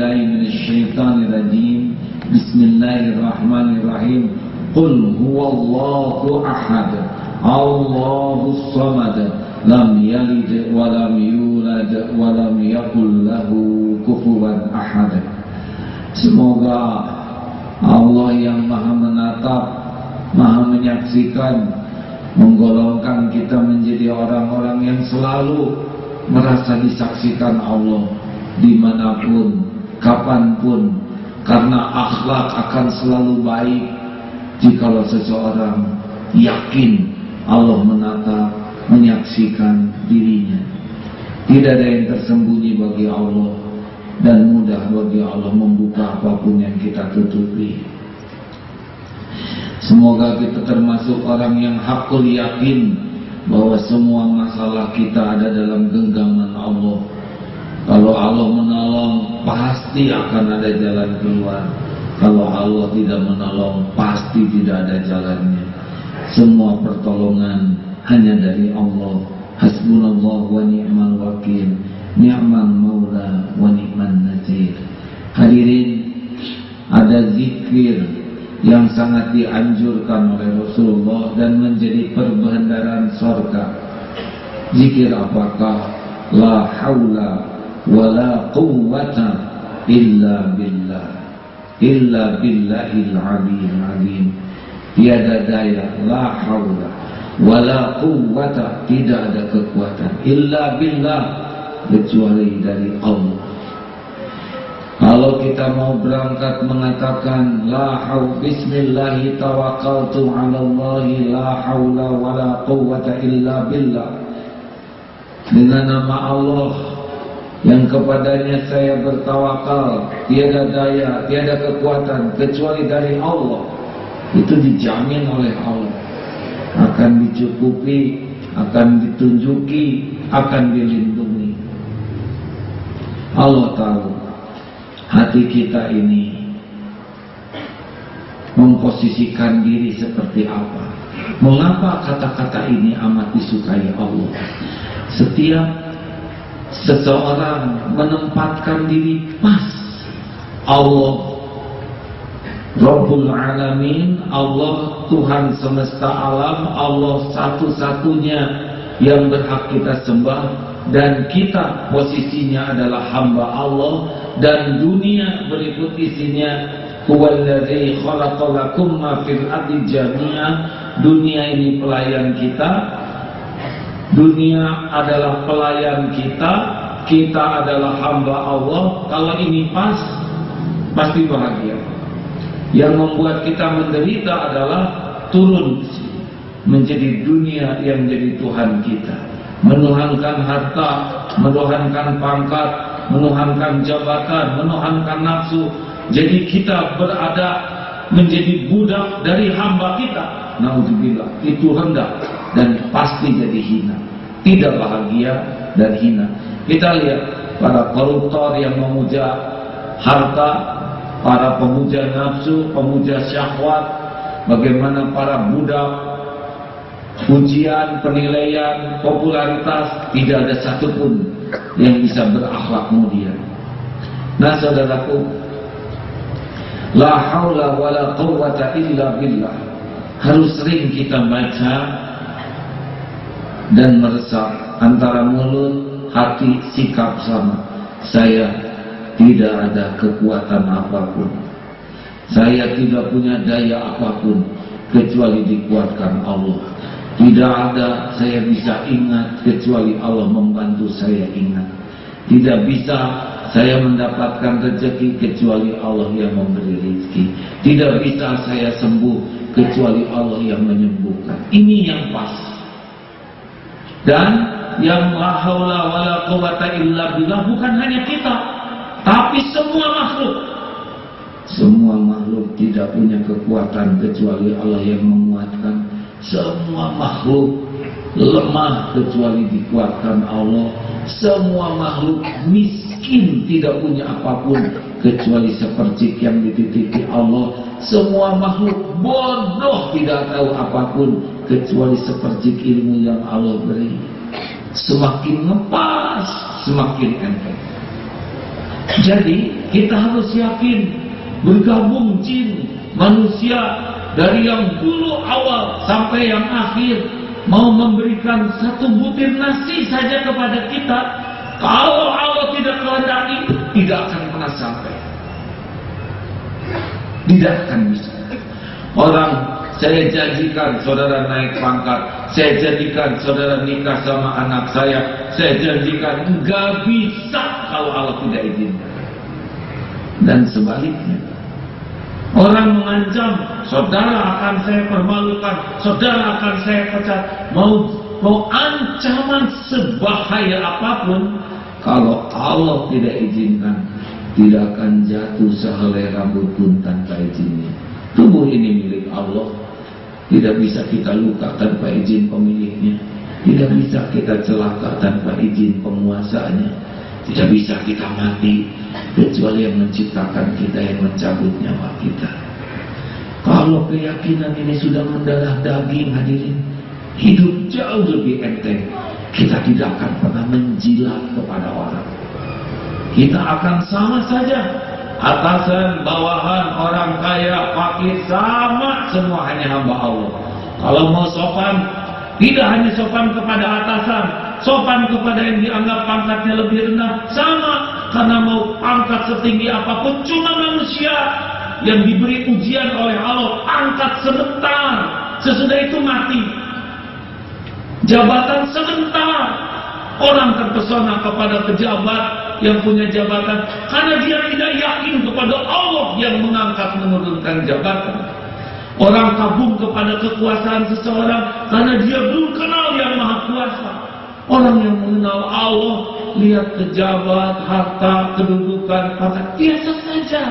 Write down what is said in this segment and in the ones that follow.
billahi minasyaitonir rajim. Bismillahirrahmanirrahim. Qul huwallahu ahad, Allahus samad, lam yalid wa lam yulad wa lam yakul lahu kufuwan ahad. Semoga Allah yang Maha menatap, Maha menyaksikan, menggolongkan kita menjadi orang-orang yang selalu merasa disaksikan Allah dimanapun, kapanpun, karena akhlak akan selalu baik jikalau seseorang yakin Allah menatap, menyaksikan dirinya. Tidak ada yang tersembunyi bagi Allah, dan mudah bagi Allah membuka apapun yang kita tutupi. Semoga kita termasuk orang yang hakul yakin bahwa semua masalah kita ada dalam genggaman Allah. Kalau Allah menolong, pasti akan ada jalan keluar. Kalau Allah tidak menolong, pasti tidak ada jalannya. Semua pertolongan hanya dari Allah. Hasbunallah wa ni'mal wakil, ni'mal maula wa ni'man nasir. Hadirin, ada zikir yang sangat dianjurkan oleh Rasulullah dan menjadi perbendaharaan surga. Zikir apakah? La haula wa la quwwata illa billah, illa billahil aliyyil azim. Tiada daya, la haula wa la quwwata, tidak ada kekuatan, illa billah, kecuali dari Allah. Kalau kita mau berangkat mengatakan la haula bismillahi tawakkaltu 'ala Allahi la haula wala quwwata illa billah, dengan nama Allah yang kepadanya saya bertawakal, tiada daya, tiada kekuatan kecuali dari Allah, itu dijamin oleh Allah, akan dicukupi, akan ditunjuki, akan dilindungi. Allah tahu hati kita ini memposisikan diri seperti apa. Mengapa kata-kata ini amat disukai Allah? Setiap seseorang menempatkan diri pas, Allah Rabbul Alamin, Allah Tuhan semesta alam, Allah satu-satunya yang berhak kita sembah, dan kita posisinya adalah hamba Allah, dan dunia berikut isinya huwallazi khalaqalakum ma fil ardi jami'a. Dunia ini pelayan kita, dunia adalah pelayan kita, kita adalah hamba Allah. Kalau ini pas, pasti bahagia. Yang membuat kita menderita adalah turun menjadi dunia yang menjadi Tuhan kita, menuhankan harta, menuhankan pangkat, menuhankan jabatan, menuhankan nafsu. Jadi kita berada menjadi budak dari hamba kita. Naudzubillah, itu rendah dan pasti jadi hina, tidak bahagia dan hina. Kita lihat para koruptor yang memuja harta, para pemuja nafsu, pemuja syahwat, bagaimana para budak pujian, penilaian, popularitas, tidak ada satupun yang bisa berakhlak mulia. Nah saudaraku, la haula wa la quwwata illa billah, harus sering kita baca dan meresap antara mulut, hati, sikap sama. Saya tidak ada kekuatan apapun, saya tidak punya daya apapun kecuali dikuatkan Allah. Tidak ada saya bisa ingat kecuali Allah membantu saya ingat. Tidak bisa saya mendapatkan rezeki kecuali Allah yang memberi rezeki. Tidak bisa saya sembuh kecuali Allah yang menyembuhkan. Ini yang pas. Dan yang la haula wala quwwata illa billah bukan hanya kita, tapi semua makhluk. Semua makhluk tidak punya kekuatan kecuali Allah yang menguatkan. Semua makhluk lemah kecuali dikuatkan Allah. Semua makhluk miskin, tidak punya apapun kecuali sepercik yang dititipi Allah. Semua makhluk bodoh, tidak tahu apapun kecuali sepercik ilmu yang Allah beri. Semakin ngepas, semakin enteng. Jadi kita harus yakin bergabung jin manusia dari yang dulu awal sampai yang akhir mau memberikan satu butir nasi saja kepada kita, kalau Allah tidak kehendaki tidak akan pernah sampai, tidak akan bisa. Orang saya janjikan saudara naik pangkat, saya janjikan saudara nikah sama anak saya janjikan, enggak bisa kalau Allah tidak izinkan. Dan sebaliknya, orang mengancam, saudara akan saya permalukan, saudara akan saya pecat, mau ancaman sebahaya apapun, kalau Allah tidak izinkan, tidak akan jatuh sehelai rambut pun tanpa izinnya. Tubuh ini milik Allah, tidak bisa kita luka tanpa izin pemiliknya, tidak bisa kita celaka tanpa izin penguasanya, tidak bisa kita mati kecuali yang menciptakan kita, yang mencabut nyawa kita. Kalau keyakinan ini sudah mendarah daging, hadirin, hidup jauh lebih enteng. Kita tidak akan pernah menjilat kepada orang. Kita akan sama saja, atasan, bawahan, orang kaya, fakir, sama semua, hanya hamba Allah. Kalau mau sopan, tidak hanya sopan kepada atasan, sopan kepada yang dianggap pangkatnya lebih rendah, sama. Karena mau pangkat setinggi apapun, cuma manusia yang diberi ujian oleh Allah, angkat sebentar, sesudah itu mati. Jabatan sebentar. Orang terpesona kepada pejabat yang punya jabatan karena dia tidak yakin kepada Allah yang mengangkat menurunkan jabatan. Orang kagum kepada kekuasaan seseorang karena dia belum kenal yang maha kuasa. Orang yang mengenal Allah, lihat pejabat, harta, kedudukan, pangkat, biasa saja.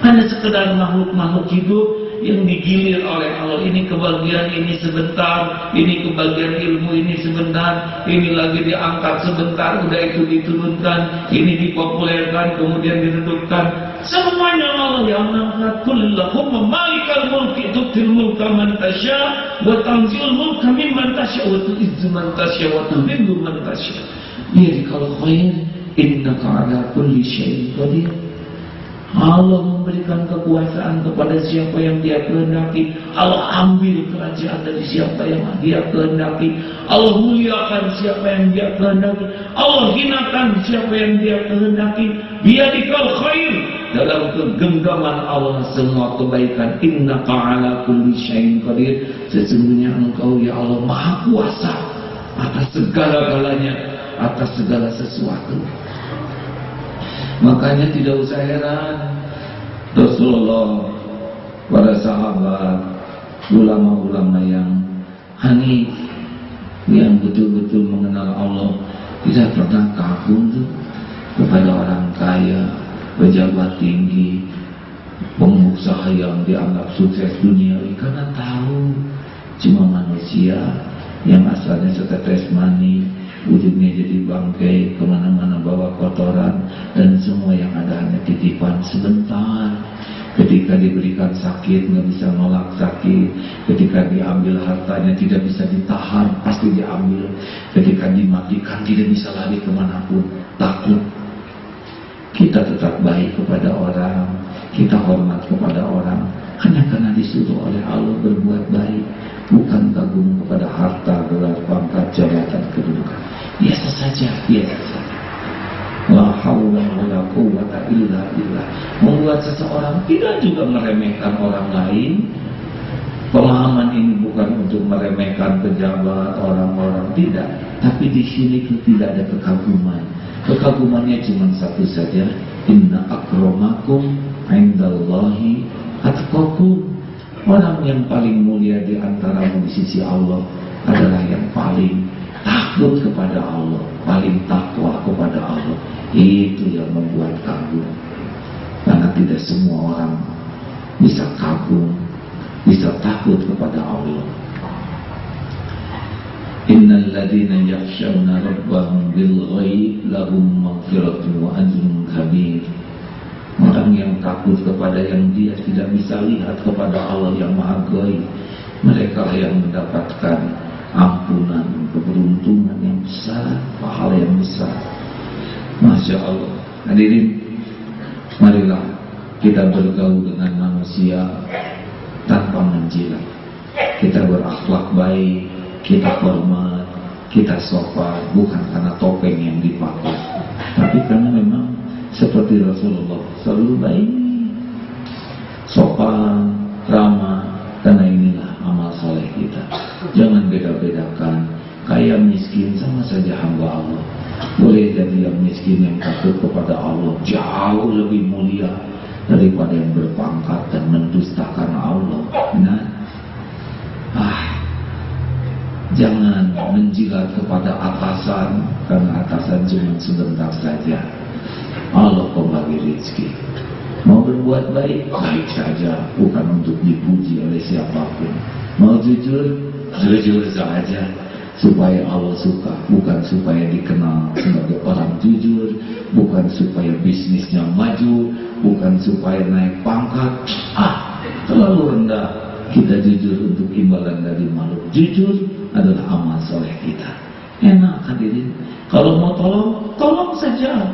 Hanya sekedar makhluk-makhluk hidup yang digilir oleh Allah. Ini kebagian ini sebentar, ini kebagian ilmu ini sebentar, ini lagi diangkat sebentar, udah itu diturunkan, ini dipopulerkan, kemudian diredupkan. Semuanya Allah yang mengangkat. Qulillahumma malikal mulki tu'til mulka man tasya wa tanzi'ul mulka mimman tasya wa tu'izzu man tasya wa tudhillu man tasya. Biyadikal khair innaka ala kulli syai'in qadir. Allah memberikan kekuasaan kepada siapa yang dia kehendaki. Allah ambil kerajaan dari siapa yang dia kehendaki. Allah muliakan siapa yang dia kehendaki. Allah hinakan siapa yang dia kehendaki. Biyadikal khair, dalam kegenggaman Allah semua kebaikan. Innaka ala kulli syai'in qadir. Sesungguhnya engkau ya Allah maha kuasa atas segala-galanya, atas segala sesuatu. Makanya tidak usah heran Rasulullah, para sahabat, ulama-ulama yang hanif, yang betul-betul mengenal Allah, tidak pernah kagum kepada orang kaya, pejabat tinggi, pengusaha yang dianggap sukses duniawi, karena tahu cuma manusia yang asalnya setetes mani, ujungnya jadi bangkai, kemana-mana bawa kotoran, dan semua yang ada hanya titipan sebentar. Ketika diberikan sakit nggak bisa nolak sakit, ketika diambil hartanya tidak bisa ditahan, pasti diambil. Ketika dimatikan tidak bisa lari kemanapun, takut. Kita tetap baik kepada orang, kita hormat kepada orang, hanya karena disuruh oleh Allah berbuat baik, bukan kagum kepada harta, gelar, pangkat, jabatan, kedudukan. Biasa saja, biasa saja. La haula wala quwwata illa billah. Membuat seseorang tidak juga meremehkan orang lain. Pemahaman ini bukan untuk meremehkan pejabat, orang-orang, tidak. Tapi di sini itu tidak ada kekaguman. Kekagumannya cuma satu saja. Inna akramakum indallahi atqakum. Orang yang paling mulia di antaramu di sisi Allah adalah yang paling takut kepada Allah, paling takwa kepada Allah. Itu yang membuat kagum. Karena tidak semua orang bisa kagum, bisa takut kepada Allah. Innal ladzina yakhshawna rabbahum bil ghaib lahum maghfiratun wa ajrun kabir. Orang yang takut kepada yang dia tidak bisa lihat, kepada Allah yang maha gaib, mereka yang mendapatkan ampunan, keberuntungan yang besar, pahala yang besar. Masya Allah. Hadirin, Marilah kita bergaul dengan manusia tanpa menjilat. Kita berakhlak baik, kita hormat, kita sopan, bukan karena topeng yang dipakai, tapi karena memang seperti Rasulullah selalu baik, sopan, ramah. Karena inilah amal soleh kita. Jangan beda-bedakan. Kaya miskin sama saja hamba Allah. Boleh jadi yang miskin yang takut kepada Allah jauh lebih mulia daripada yang berpangkat dan mendustakan Allah. Nah, jangan menjilat kepada atasan, karena atasan cuma sebentar saja. Allah membagi rezeki. Mau berbuat baik, baik saja, bukan untuk dipuji oleh siapapun. Mau jujur, jujur saja, supaya Allah suka, bukan supaya dikenal sebagai orang jujur, bukan supaya bisnisnya maju, bukan supaya naik pangkat. Terlalu rendah. Kita jujur untuk imbalan dari makhluk. Jujur adalah amal soleh kita. Enak hadirin. Kalau mau tolong, tolong saja.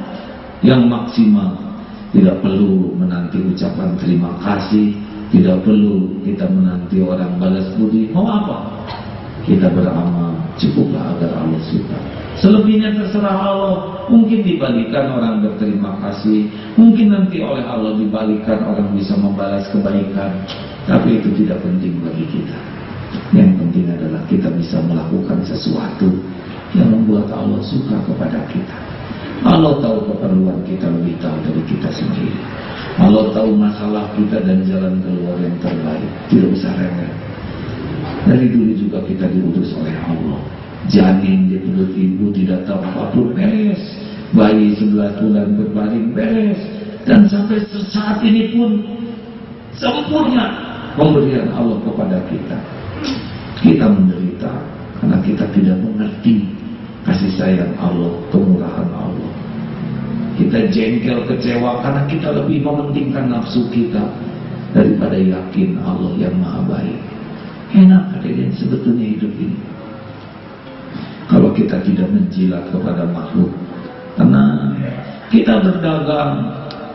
Yang maksimal, tidak perlu menanti ucapan terima kasih, tidak perlu kita menanti orang balas budi. Mau apa? Kita beramal, cukuplah agar Allah suka. Selebihnya terserah Allah. Mungkin dibalikan orang berterima kasih, mungkin nanti oleh Allah dibalikan orang bisa membalas kebaikan. Tapi itu tidak penting bagi kita. Yang penting adalah kita bisa melakukan sesuatu yang membuat Allah suka kepada kita. Allah tahu keperluan kita lebih tahu dari kita sendiri. Allah tahu masalah kita dan jalan keluar yang terbaik. Tidak usah rewel. Dari dulu juga kita diutus oleh Allah. Janin di perut ibu tidak tahu apapun beres. Bayi 11 bulan berbaring beres. Dan sampai saat ini pun sempurna pemberian Allah kepada kita. Kita menderita karena kita tidak mengerti kasih sayang Allah, kemurahan Allah. Kita jengkel, kecewa karena kita lebih mementingkan nafsu kita daripada yakin Allah yang maha baik. Enak hadirin sebetulnya hidup ini kalau kita tidak menjilat kepada makhluk. Karena kita berdagang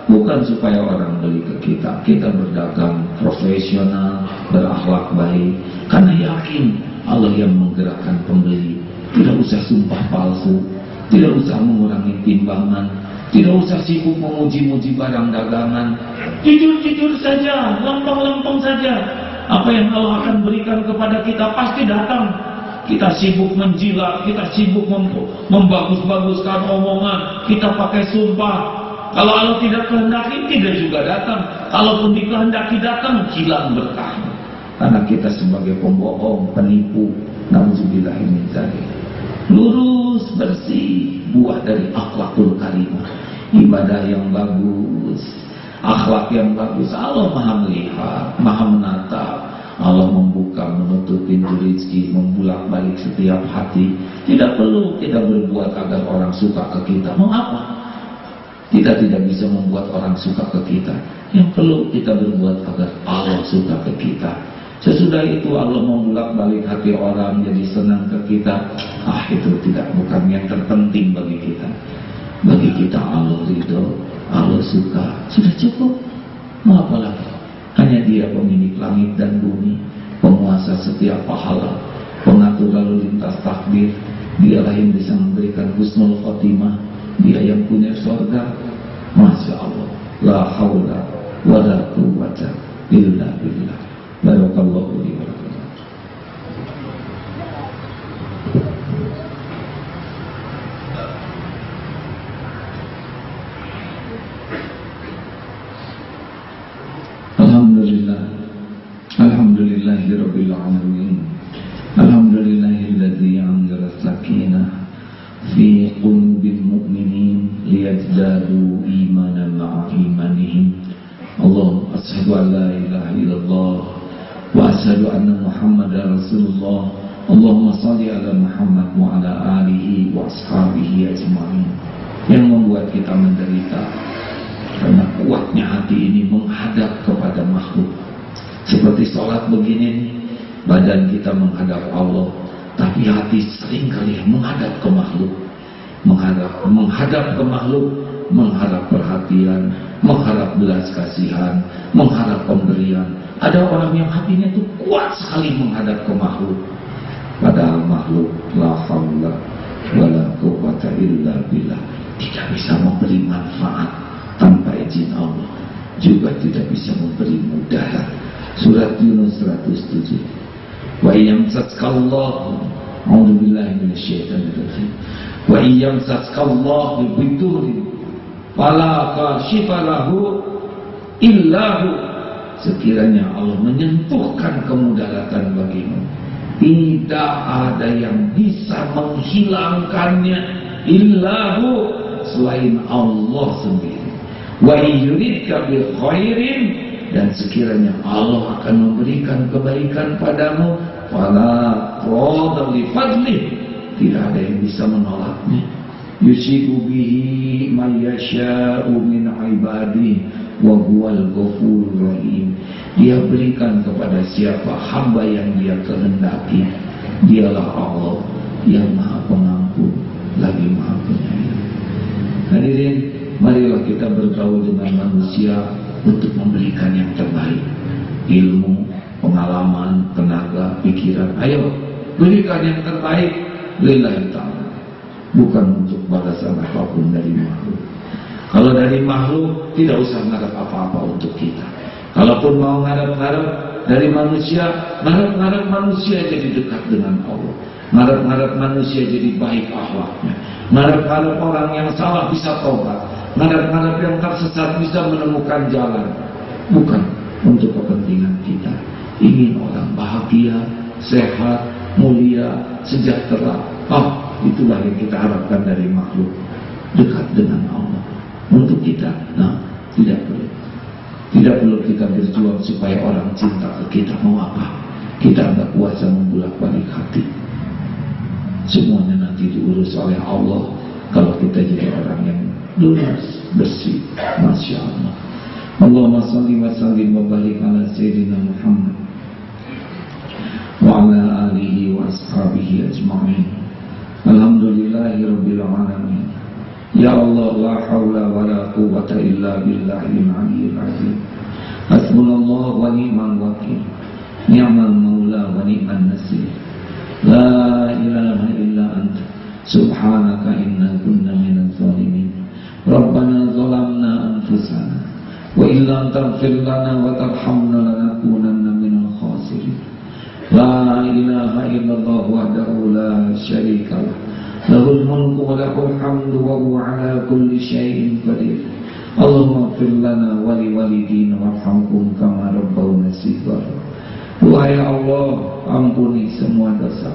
bukan supaya orang beli ke kita. Kita berdagang profesional, berakhlak baik, karena yakin Allah yang menggerakkan pembeli. Tidak usah sumpah palsu, tidak usah mengurangi timbangan, tidak usah sibuk memuji-muji barang dagangan. Jujur-jujur saja, lempeng-lempeng saja. Apa yang Allah akan berikan kepada kita pasti datang. Kita sibuk menjilat, kita sibuk membagus-baguskan omongan, kita pakai sumpah. Kalau Allah tidak kehendaki, tidak juga datang. Kalaupun dikehendaki datang, hilang berkah. Karena kita sebagai pembohong, penipu, nauzubillah min dzalik. Lurus, bersih, buah dari akhlakul karimah. Ibadah yang bagus, akhlak yang bagus. Allah maha melihat, maha menatap. Allah membuka, menutup pintu rezeki, membulak-balik setiap hati. Tidak perlu kita berbuat agar orang suka ke kita. Mau apa? Kita tidak bisa membuat orang suka ke kita. Yang perlu kita berbuat agar Allah suka ke kita. Sesudah itu Allah membulak-balik hati orang jadi senang ke kita. Itu bukan yang terpenting bagi kita. Bagi kita Allah ridho, Allah suka, sudah cukup. Mau apa lagi? Hanya Dia pemilik langit dan bumi, penguasa setiap pahala, pengatur lalu lintas takdir. Dialah yang bisa memberikan husnul khotimah. Dia yang punya surga. Masya Allah, la haula wa la quwwata illa billah. Barakallahu li wa lakum. Alhamdulillah, alhamdulillahirabbil alamin. Alhamdulillahilladzi anzala sakinah fi qulubil mu'minin liyazdadu imanan ma'a imanihim. Allah, asyhadu an la ilaha illallah wa asyhadu anna Muhammadar Rasulullah. Allahumma shalli ala Muhammad wa ala alihi wa ashabihi ajma'in. Yang membuat kita menderita karena kuatnya hati ini menghadap kepada makhluk. Seperti sholat begini, badan kita menghadap Allah, tapi hati seringkali menghadap ke makhluk. Menghadap ke makhluk mengharap perhatian, mengharap belas kasihan, mengharap pemberian. Ada orang yang hatinya itu kuat sekali menghadap ke makhluk. Padahal makhluk la haula wala quwwata illa billah tidak bisa memberi manfaat tanpa izin Allah, juga tidak bisa memberi mudarat. Surat Yunus 107. Wa yamsaskallahu a'udzubillahi minasyaitonir rajim. Wa yamsaskallahu bidurin fala kashifa lahu illahu. Sekiranya Allah menyentuhkan kemudaratan bagimu, tidak ada yang bisa menghilangkannya illahu selain Allah sendiri. Wa yuridka bi khairin, dan sekiranya Allah akan memberikan kebaikan padamu, fala radha li fadli, tidak ada yang bisa menolaknya. Yusibu bihi may yasha'u min ibadihi wa huwal ghafurur rahim. Dia berikan kepada siapa hamba yang dia kehendaki. Dialah Allah yang Maha Pengampun lagi Maha Penyayang. Hadirin, marilah kita bergaul dengan manusia untuk memberikan yang terbaik. Ilmu, pengalaman, tenaga, pikiran. Ayo, berikan yang terbaik lillahi ta'ala, bukan untuk balasan apapun dari makhluk. Kalau dari makhluk, tidak usah ngarep apa-apa untuk kita. Kalaupun mau ngarep-ngarep dari manusia, ngarep-ngarep manusia jadi dekat dengan Allah, ngarep-ngarep manusia jadi baik akhlaknya, ngarep-ngarep orang yang salah bisa tobat, ngarep-ngarep yang tersesat bisa menemukan jalan. Bukan untuk kepentingan kita. Ingin orang bahagia, sehat, mulia, sejahtera. Itulah yang kita harapkan dari makhluk. Dekat dengan Allah. Untuk kita, tidak perlu. Tidak perlu kita berjuang supaya orang cinta ke kita. Mau apa? Kita tidak kuasa membulak-balik hati. Semuanya nanti diurus oleh Allah kalau kita jadi orang yang lurus, bersih. Masya Allah. Allahumma salli wa sallim wa barik ala Sayyidina Muhammad wa ala alihi wa ashabihi ajma'in. Alhamdulillahi rabbil alamin. Ya Allah, la hawla wa la quwwata illa billahil aliyyil azim. Hasbunallah wa ni'mal wakil, ni'mal maula wa ni'man nasir. La ilaha illa anta subhanaka inna kunna minaz zalimin. Rabbana zalamna anfusana wa illam taghfir lana wa tarhamna lanakunanna minal khasirin. La ilaha illallah wahdahu la syarika lah, lahul mulku wa lahul hamdu wa huwa ala kulli syai'in qadir. Allahumma ighfir lana wa li walidina warhamhum kama rabbawna shighara. Wahai Allah, ampuni semua dosa.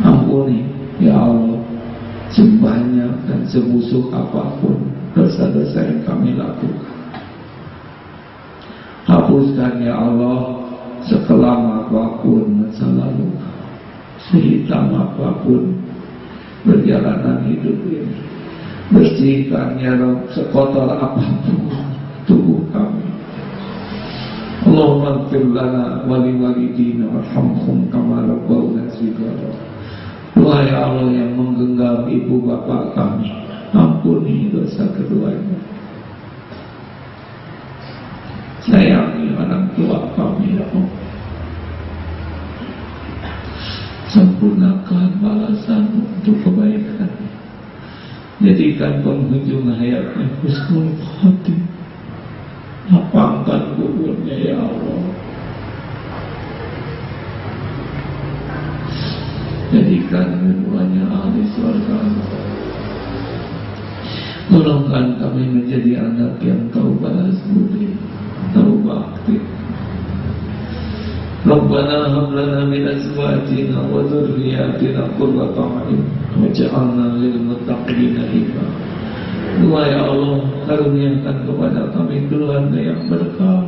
Ampuni ya Allah sebanyak dan sebusuk apapun dosa-dosa yang kami lakukan. Hapuskan ya Allah sekelam apapun masa lalu, sehitam apapun perjalanan hidup ini. Bersihkan ya Rabb sekotor apapun tubuh kami. Allahumma ighfir lana wa li walidina warhamhum kama rabbawna shighara. Wahai Allah yang menggenggam ibu bapak kami, ampuni dosa keduanya. Sayangi orang tua kami ya Allah. Sempurnakan balasan untuk kebaikan. Jadikan penghujung hayatnya husnul khatimah. Lapangkan kuburnya ya Allah. Jadikan keduanya ahli surga. Tolongkan kami menjadi anak yang kau balas budi, kau bakti. Rabbana hab lana min azwajina wa dhurriyyatina qurrata a'yun waj'alna lil muttaqina imama. Wahai Allah, karuniakan kepada kami keluarga yang berkah.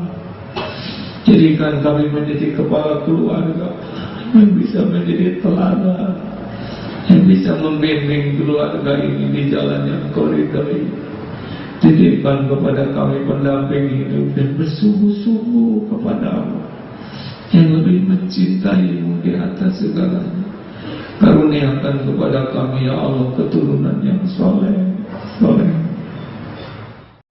Jadikan kami menjadi kepala keluarga yang bisa menjadi teladan, yang bisa membimbing keluarga ini di jalan yang kau ridhai. Titipkan kepada kami pendamping hidup dan bersungguh-sungguh kepada Allah yang lebih mencintaimu di atas segalanya. Karuniakan kepada kami ya Allah keturunan yang soleh.